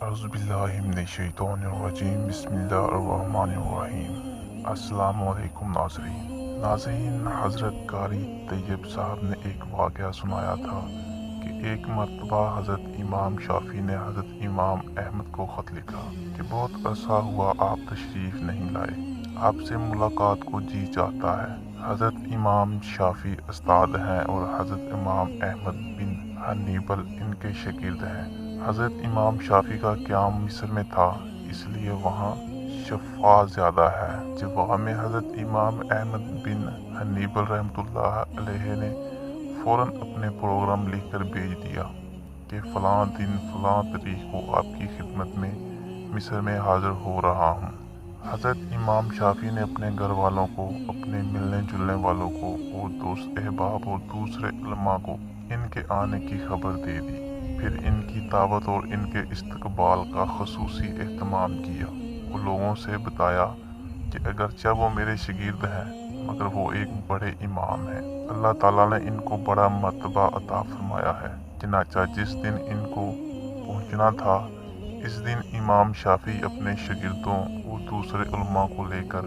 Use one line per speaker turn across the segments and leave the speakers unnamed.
अज़ुबिल्लाहिमिनश्शैतानिर्रजीम बिस्मिल्लाहिर्रहमानिर्रहीम। अस्सलामुअलैकुम नाज़रीन, हज़रत कारी तैयब साहब ने एक वाक़या सुनाया था कि एक मरतबा हज़रत इमाम शाफ़ी ने हज़रत इमाम अहमद को ख़त लिखा कि बहुत अरसा हुआ आप तशरीफ़ नहीं लाए, आपसे मुलाकात को जी चाहता है। हज़रत इमाम शाफ़ी उस्ताद हैं और हज़रत इमाम अहमद बिन हनीबल इनके शागिर्द हैं। हज़रत इमाम शाफ़ी का क़याम मिस्र में था, इसलिए वहाँ शफ़ा ज़्यादा है। जवाब में हज़रत इमाम अहमद बिन हनीबल रहमतुल्लाह अलैहि ने फ़ौरन अपने प्रोग्राम लिखकर भेज दिया कि फ़लाँ दिन फ़लाँ तारीख़ को आपकी खिदमत में मिस्र में हाज़िर हो रहा हूँ। हज़रत इमाम शाफ़ी ने अपने घर वालों को, अपने मिलने जुलने वालों को और दोस्त अहबाब और दूसरे उलमा को इनके आने की खबर दे दी। फिर इनकी दावत और इनके इस्तकबाल का ख़ुसूसी एहतमाम किया और लोगों से बताया कि अगरचे वो मेरे शागिर्द हैं, मगर वो एक बड़े इमाम हैं। अल्लाह ताला ने इनको बड़ा मर्तबा अता फरमाया है। चनाचा जिस दिन इनको पहुंचना था, इस दिन इमाम शाफ़ी अपने शागिर्दों और दूसरे उलमा को लेकर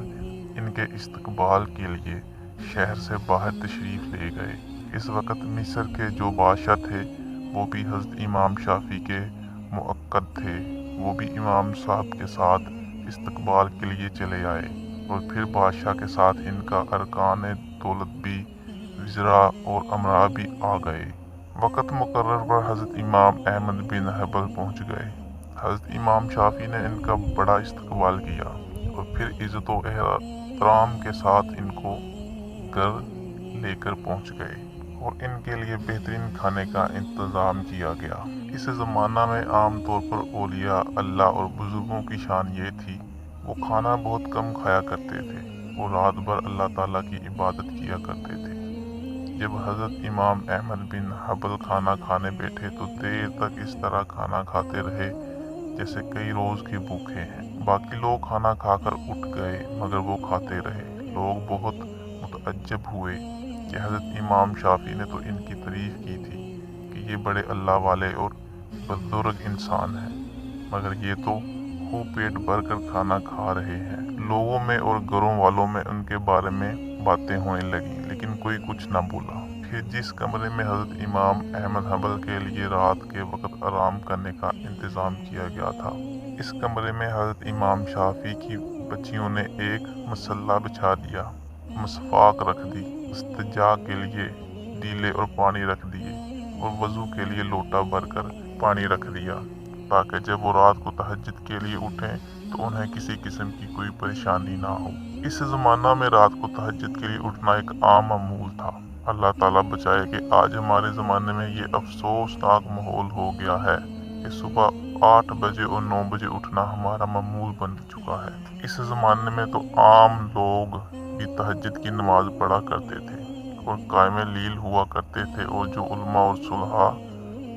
इनके इस्तकबाल के लिए शहर से बाहर तशरीफ़ ले गए। इस वक्त मिस्र के जो बादशाह थे वो भी हज़रत इमाम शाफ़ी के मुअक्कद थे। वो भी इमाम साहब के साथ इस्तकबाल के लिए चले आए और फिर बादशाह के साथ इनका अरकान दौलत भी, वज़रा और अमरा भी आ गए। वक़्त मुकर्रर पर हज़रत इमाम अहमद बिन हंबल पहुँच गए। हज़रत इमाम शाफ़ी ने इनका बड़ा इस्तकबाल किया और फिर इज़्ज़त व एहतराम के साथ इनको घर लेकर पहुँच गए और इनके लिए बेहतरीन खाने का इंतज़ाम किया गया। इस ज़माना में आम तौर पर औलिया अल्लाह और बुज़ुर्गों की शान ये थी, वो खाना बहुत कम खाया करते थे और रात भर अल्लाह ताला की इबादत किया करते थे। जब हज़रत इमाम अहमद बिन हंबल खाना खाने बैठे तो देर तक इस तरह खाना खाते रहे जैसे कई रोज़ के भूखे हैं। बाकी लोग खाना खाकर उठ गए, मगर वो खाते रहे। लोग बहुत मुतअज्जब हुए कि हज़रत इमाम शाफ़ी ने तो इनकी तारीफ़ की थी कि ये बड़े अल्लाह वाले और बुज़ुर्ग इंसान हैं, मगर ये तो खूब पेट भर कर खाना खा रहे हैं। लोगों में और घरों वालों में उनके बारे में बातें होने लगीं, लेकिन कोई कुछ न बोला। फिर जिस कमरे में हज़रत इमाम अहमद हंबल के लिए रात के वक्त आराम करने का इंतज़ाम किया गया था, इस कमरे में हज़रत इमाम शाफ़ी की बच्चियों ने एक मसल्ला बिछा दिया, मसवाक रख दी, इस्तिंजा के लिए डीले और पानी रख दिए और वज़ू के लिए लोटा भरकर पानी रख दिया, ताकि जब वो रात को तहज्जुद के लिए उठें तो उन्हें किसी किस्म की कोई परेशानी ना हो। इस ज़माना में रात को तहज्जुद के लिए उठना एक आम मामूल था। अल्लाह ताला बचाए कि आज हमारे ज़माने में ये अफसोसनाक माहौल हो गया है कि सुबह 8 बजे और 9 बजे उठना हमारा मामूल बन चुका है। इस ज़माने में तो आम लोग भी तहज्जुद की नमाज पढ़ा करते थे और कायम लील हुआ करते थे, और जो उलमा और सुलहा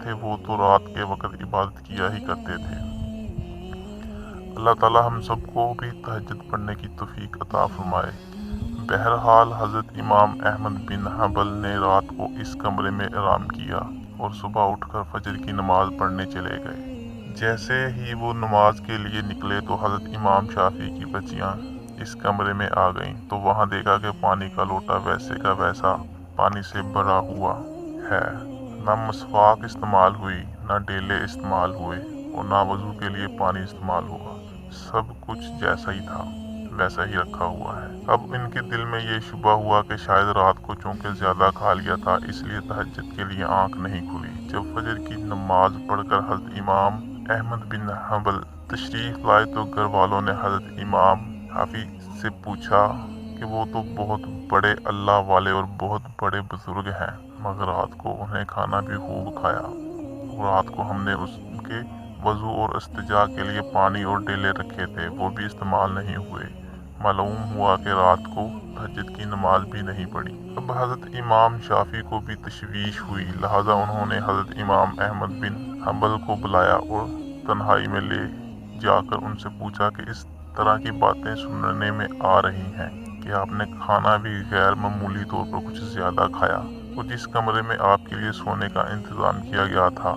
थे वो तो रात के वक्त इबादत किया ही करते थे। अल्लाह ताला हम सबको भी तहज्जुद पढ़ने की तौफीक अता फरमाए। बहरहाल हज़रत इमाम अहमद बिन हंबल ने रात को इस कमरे में आराम किया और सुबह उठकर फजर की नमाज पढ़ने चले गए। जैसे ही वो नमाज के लिए निकले तो हज़रत इमाम शाफ़ी की बच्चियाँ इस कमरे में आ गईं, तो वहाँ देखा कि पानी का लोटा वैसे का वैसा पानी से भरा हुआ है। ना मसवाक इस्तेमाल हुई, ना डेले इस्तेमाल हुए और ना वज़ू के लिए पानी इस्तेमाल हुआ। सब कुछ जैसा ही था वैसा ही रखा हुआ है। अब इनके दिल में ये शुबा हुआ कि शायद रात को चूँकि ज़्यादा खा लिया था, इसलिए तहज्जुद के लिए आँख नहीं खुली। जब फजर की नमाज पढ़कर हज़रत इमाम अहमद बिन हंबल तशरीफ़ लाए तो घर वालों ने हज़रत इमाम शाफ़ी से पूछा कि वो तो बहुत बड़े अल्लाह वाले और बहुत बड़े बुज़ुर्ग हैं, मगर रात को उन्हें खाना भी खूब खाया और रात को हमने उसके वज़ू और इस्तिंजा के लिए पानी और डेले रखे थे, वो भी इस्तेमाल नहीं हुए। मालूम हुआ कि रात को तहज्जुद की नमाज भी नहीं पढ़ी। अब हज़रत इमाम शाफ़ी को भी तशवीश हुई, लिहाजा उन्होंने हज़रत इमाम अहमद बिन हंबल को बुलाया और तन्हाई में ले जाकर उनसे पूछा कि इस तरह की बातें सुनने में आ रही हैं कि आपने खाना भी गैर मामूली तौर पर कुछ ज़्यादा खाया और जिस कमरे में आपके लिए सोने का इंतज़ाम किया गया था,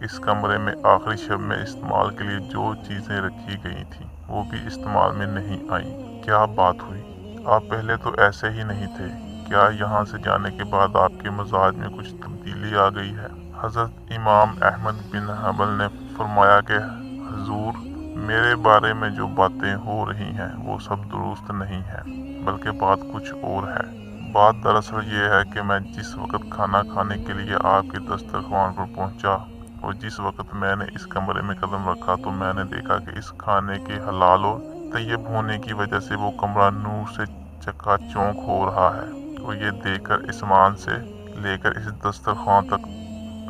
इस कमरे में आखिरी शब में इस्तेमाल के लिए जो चीज़ें रखी गई थी वो भी इस्तेमाल में नहीं आई। क्या बात हुई? आप पहले तो ऐसे ही नहीं थे। क्या यहाँ से जाने के बाद आपके मिजाज में कुछ तब्दीली आ गई है? हज़रत इमाम अहमद बिन हंबल ने फरमाया कि हुजूर, मेरे बारे में जो बातें हो रही हैं वो सब दुरुस्त नहीं है, बल्कि बात कुछ और है। बात दरअसल ये है कि मैं जिस वक्त खाना खाने के लिए आपके दस्तरखान पर पहुंचा और जिस वक्त मैंने इस कमरे में कदम रखा तो मैंने देखा कि इस खाने के हलाल और तैयब होने की वजह से वो कमरा नूर से चकाचौंध हो रहा है। और ये देखकर आसमान से लेकर इस दस्तरखान तक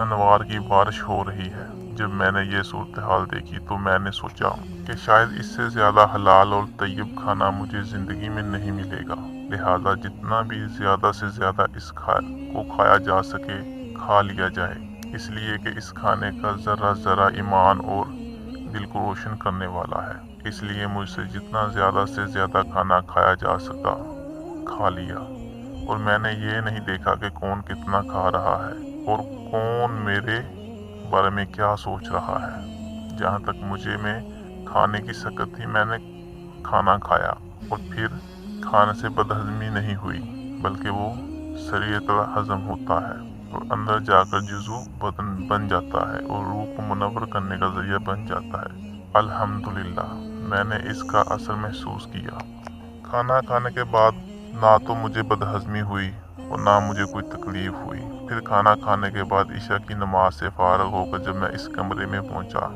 अनवार की बारिश हो रही है। जब मैंने ये सूरत हाल देखी तो मैंने सोचा कि शायद इससे ज़्यादा हलाल और तैयब खाना मुझे ज़िंदगी में नहीं मिलेगा। लिहाजा जितना भी ज़्यादा से ज़्यादा इस को खाया जा सके खा लिया जाए, इसलिए कि इस खाने का ज़रा ज़रा ईमान और दिल को रोशन करने वाला है। इसलिए मुझसे जितना ज़्यादा से ज़्यादा खाना खाया जा सका खा लिया। और मैंने ये नहीं देखा कि कौन कितना खा रहा है और कौन मेरे बारे में क्या सोच रहा है। जहाँ तक मुझे में खाने की सकत थी, मैंने खाना खाया और फिर खाने से बदहज़मी नहीं हुई, बल्कि वो सरीअतल हज़म होता है और अंदर जाकर जुज़ू बदन बन जाता है और रूह को मुनव्वर करने का ज़रिया बन जाता है। अल्हम्दुलिल्लाह, मैंने इसका असर महसूस किया। खाना खाने के बाद ना तो मुझे बदहज़मी हुई और ना मुझे कोई तकलीफ़ हुई। फिर खाना खाने के बाद इशा की नमाज से फारग होकर जब मैं इस कमरे में पहुंचा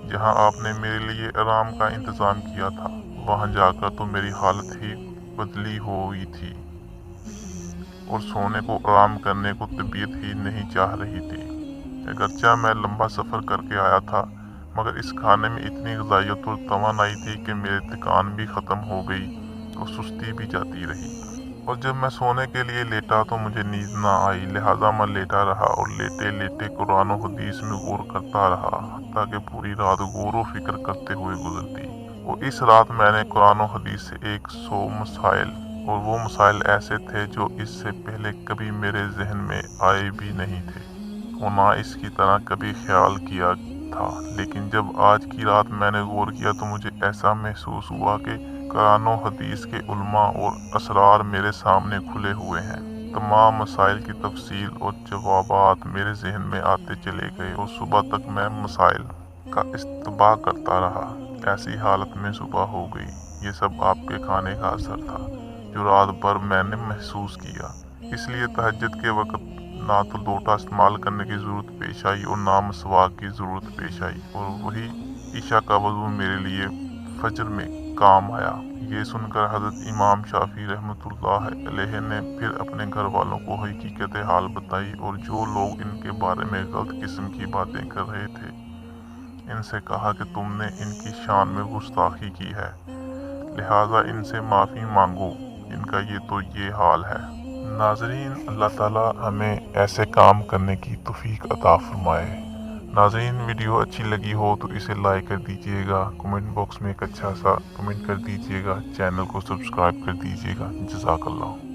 जहां आपने मेरे लिए आराम का इंतज़ाम किया था, वहां जाकर तो मेरी हालत ही बदली हुई थी और सोने को आराम करने को तबीयत ही नहीं चाह रही थी। अगरचे मैं लंबा सफ़र करके आया था, मगर इस खाने में इतनी ग़िज़ाइयत और तवानाई थी कि मेरी थकान भी ख़त्म हो गई और सुस्ती भी जाती रही। और जब मैं सोने के लिए लेटा तो मुझे नींद ना आई। लिहाजा मैं लेटा रहा और लेटे लेटे कुरान और हदीस में गौर करता रहा, हत्ता कि पूरी रात गौर व फिक्र करते हुए गुजरती। और इस रात मैंने कुरान और हदीस से 100 मसाइल, और वो मसाइल ऐसे थे जो इससे पहले कभी मेरे जहन में आए भी नहीं थे और ना इसकी तरह कभी ख्याल किया था। लेकिन जब आज की रात मैंने गौर किया तो मुझे ऐसा महसूस हुआ कि कुरान और हदीस के उल्मा और असरार मेरे सामने खुले हुए हैं। तमाम मसाइल की तफसील और जवाबात मेरे जहन में आते चले गए और सुबह तक मैं मसाइल का इस्तेबाह करता रहा। ऐसी हालत में सुबह हो गई। ये सब आपके खाने का असर था जो रात भर मैंने महसूस किया। इसलिए तहज्जुद के वक्त ना तो लोटा इस्तेमाल करने की ज़रूरत पेश आई और ना मसवाक की ज़रूरत पेश आई, और वही ईशा का वज़ू मेरे लिए फजर में काम आया। ये सुनकर हज़रत इमाम शाफी रहमतुल्लाह अलैह ने फिर अपने घर वालों को हकीकत हाल बताई और जो लोग इनके बारे में गलत किस्म की बातें कर रहे थे इनसे कहा कि तुमने इनकी शान में गुस्ताखी की है, लिहाजा इनसे माफ़ी मांगो, इनका ये हाल है। नाज़रीन, अल्लाह ताला हमें ऐसे काम करने की तौफीक अता फरमाए। नाज़रीन, वीडियो अच्छी लगी हो तो इसे लाइक कर दीजिएगा, कमेंट बॉक्स में एक अच्छा सा कमेंट कर दीजिएगा, चैनल को सब्सक्राइब कर दीजिएगा। जज़ाकल्लाह।